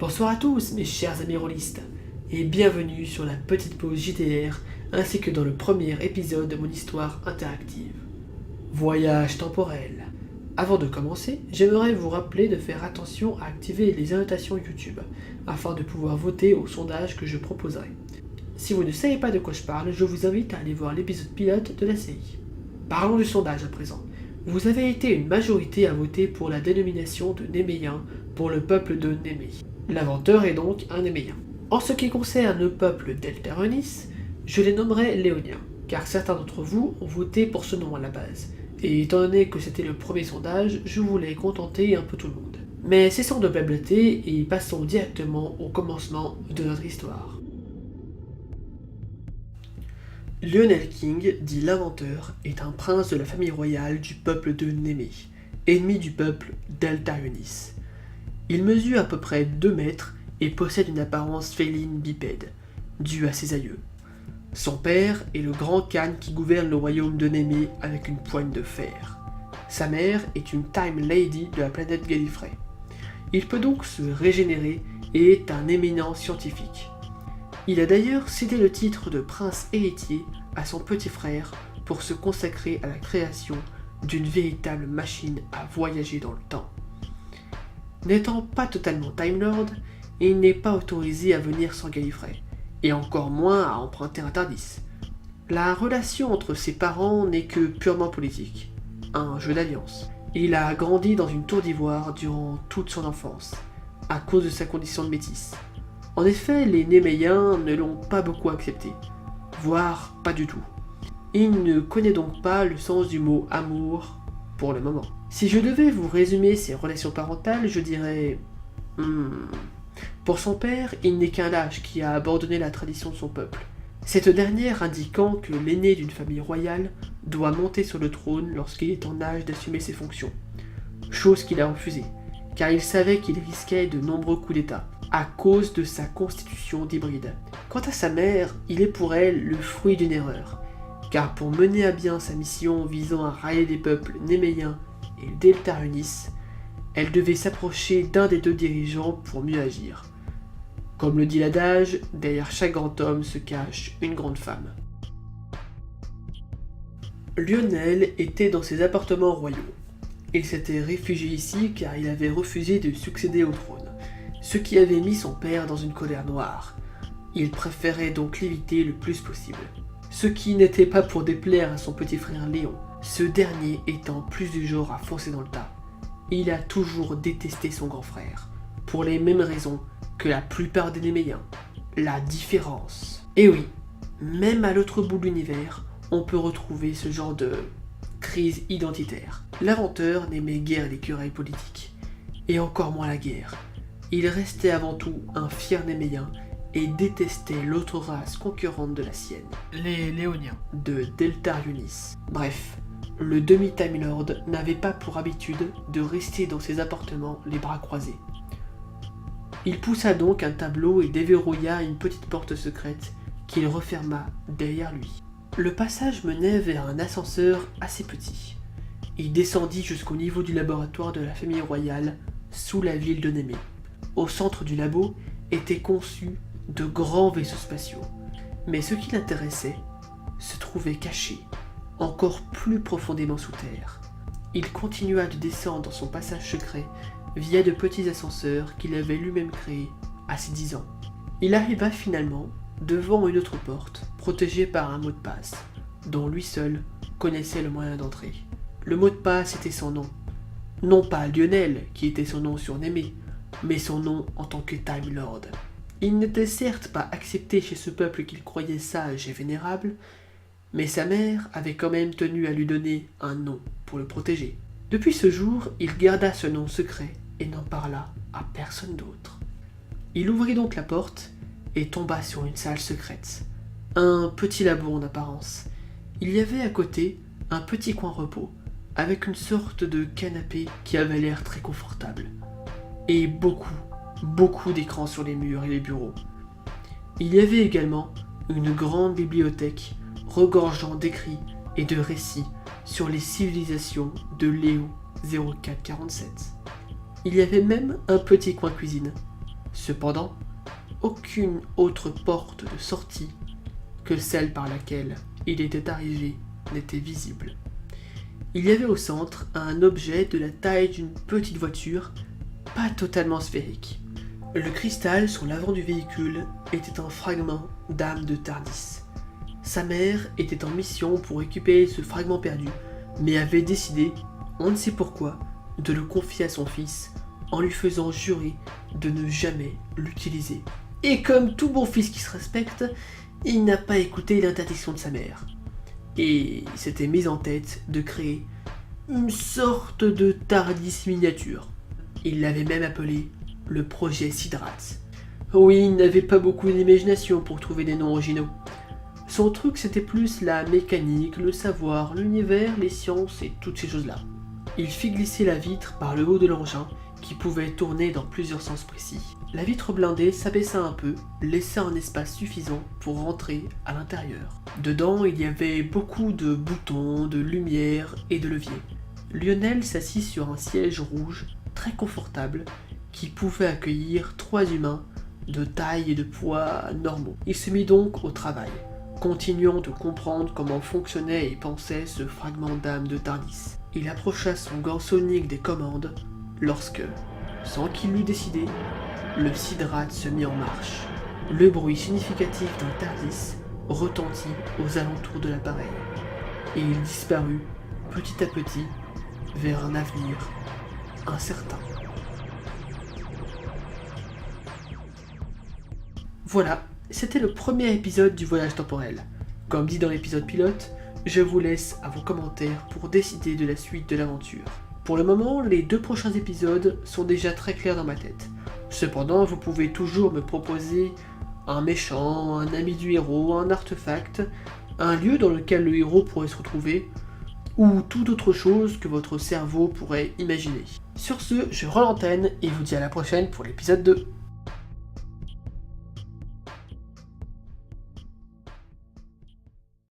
Bonsoir à tous mes chers amis rôlistes, et bienvenue sur la petite pause JDR ainsi que dans le premier épisode de mon histoire interactive. Voyage temporel. Avant de commencer, j'aimerais vous rappeler de faire attention à activer les annotations YouTube, afin de pouvoir voter au sondage que je proposerai. Si vous ne savez pas de quoi je parle, je vous invite à aller voir l'épisode pilote de la série. Parlons du sondage à présent. Vous avez été une majorité à voter pour la dénomination de Néméen pour le peuple de Némée. L'inventeur est donc un Néméen. En ce qui concerne le peuple d'Eltarunis, je les nommerai Léoniens, car certains d'entre vous ont voté pour ce nom à la base. Et étant donné que c'était le premier sondage, je voulais contenter un peu tout le monde. Mais cessons de blablater et passons directement au commencement de notre histoire. Lionel King, dit l'inventeur, est un prince de la famille royale du peuple de Némée, ennemi du peuple d'Eltarunis. Il mesure à peu près 2 mètres et possède une apparence féline bipède, due à ses aïeux. Son père est le grand Khan qui gouverne le royaume de Némée avec une poigne de fer. Sa mère est une Time Lady de la planète Gallifrey. Il peut donc se régénérer et est un éminent scientifique. Il a d'ailleurs cédé le titre de prince héritier à son petit frère pour se consacrer à la création d'une véritable machine à voyager dans le temps. N'étant pas totalement Time Lord, il n'est pas autorisé à venir sans Gallifrey, et encore moins à emprunter un Tardis. La relation entre ses parents n'est que purement politique, un jeu d'alliance. Il a grandi dans une tour d'ivoire durant toute son enfance, à cause de sa condition de métis. En effet, les Néméens ne l'ont pas beaucoup accepté, voire pas du tout. Il ne connaît donc pas le sens du mot amour pour le moment. Si je devais vous résumer ses relations parentales, je dirais... Pour son père, il n'est qu'un lâche qui a abandonné la tradition de son peuple. Cette dernière indiquant que l'aîné d'une famille royale doit monter sur le trône lorsqu'il est en âge d'assumer ses fonctions. Chose qu'il a refusée, car il savait qu'il risquait de nombreux coups d'état, à cause de sa constitution d'hybride. Quant à sa mère, il est pour elle le fruit d'une erreur, car pour mener à bien sa mission visant à rallier les peuples néméens et d'Eltarunis, elle devait s'approcher d'un des 2 dirigeants pour mieux agir. Comme le dit l'adage, derrière chaque grand homme se cache une grande femme. Lionel était dans ses appartements royaux. Il s'était réfugié ici car il avait refusé de succéder au trône, ce qui avait mis son père dans une colère noire. Il préférait donc l'éviter le plus possible. Ce qui n'était pas pour déplaire à son petit frère Léon, ce dernier étant plus du genre à foncer dans le tas. Il a toujours détesté son grand frère, pour les mêmes raisons que la plupart des Néméens, la différence. Et oui, même à l'autre bout de l'univers, on peut retrouver ce genre de crise identitaire. L'inventeur n'aimait guère les querelles politiques, et encore moins la guerre. Il restait avant tout un fier Néméen et détestait l'autre race concurrente de la sienne, les Léoniens, de Deltarunis. Bref, le demi-Time Lord n'avait pas pour habitude de rester dans ses appartements les bras croisés. Il poussa donc un tableau et déverrouilla une petite porte secrète qu'il referma derrière lui. Le passage menait vers un ascenseur assez petit. Il descendit jusqu'au niveau du laboratoire de la famille royale, sous la ville de Némée. Au centre du labo étaient conçus de grands vaisseaux spatiaux, mais ce qui l'intéressait se trouvait caché, encore plus profondément sous terre. Il continua de descendre dans son passage secret via de petits ascenseurs qu'il avait lui-même créés à ses 10 ans. Il arriva finalement devant une autre porte, protégée par un mot de passe, dont lui seul connaissait le moyen d'entrer. Le mot de passe était son nom. Non pas Lionel, qui était son nom sur Némée, mais son nom en tant que Time Lord. Il n'était certes pas accepté chez ce peuple qu'il croyait sage et vénérable, mais sa mère avait quand même tenu à lui donner un nom pour le protéger. Depuis ce jour, il garda ce nom secret et n'en parla à personne d'autre. Il ouvrit donc la porte et tomba sur une salle secrète. Un petit labo en apparence. Il y avait à côté un petit coin repos, avec une sorte de canapé qui avait l'air très confortable. Et beaucoup d'écrans sur les murs et les bureaux. Il y avait également une grande bibliothèque regorgeant d'écrits et de récits sur les civilisations de Léo 0447. Il y avait même un petit coin cuisine, Cependant, aucune autre porte de sortie que celle par laquelle il était arrivé n'était visible. Il y avait au centre un objet de la taille d'une petite voiture, pas totalement sphérique. Le cristal sur l'avant du véhicule était un fragment d'âme de Tardis. Sa mère était en mission pour récupérer ce fragment perdu, mais avait décidé, on ne sait pourquoi, de le confier à son fils en lui faisant jurer de ne jamais l'utiliser. Et comme tout bon fils qui se respecte, il n'a pas écouté l'interdiction de sa mère. Et il s'était mis en tête de créer une sorte de Tardis miniature. Il l'avait même appelé le projet Sidrats. Oui, il n'avait pas beaucoup d'imagination pour trouver des noms originaux. Son truc c'était plus la mécanique, le savoir, l'univers, les sciences et toutes ces choses-là. Il fit glisser la vitre par le haut de l'engin qui pouvait tourner dans plusieurs sens précis. La vitre blindée s'abaissa un peu, laissant un espace suffisant pour rentrer à l'intérieur. Dedans, il y avait beaucoup de boutons, de lumière et de leviers. Lionel s'assit sur un siège rouge très confortable qui pouvait accueillir 3 humains de taille et de poids normaux. Il se mit donc au travail, continuant de comprendre comment fonctionnait et pensait ce fragment d'âme de Tardis. Il approcha son gant sonique des commandes lorsque, sans qu'il l'eût décidé, le Sidrat se mit en marche. Le bruit significatif d'un Tardis retentit aux alentours de l'appareil, et il disparut petit à petit vers un avenir incertain. Voilà, c'était le premier épisode du voyage temporel. Comme dit dans l'épisode pilote, je vous laisse à vos commentaires pour décider de la suite de l'aventure. Pour le moment, les 2 prochains épisodes sont déjà très clairs dans ma tête. Cependant, vous pouvez toujours me proposer un méchant, un ami du héros, un artefact, un lieu dans lequel le héros pourrait se retrouver, ou toute autre chose que votre cerveau pourrait imaginer. Sur ce, je rends l'antenne et vous dis à la prochaine pour l'épisode 2.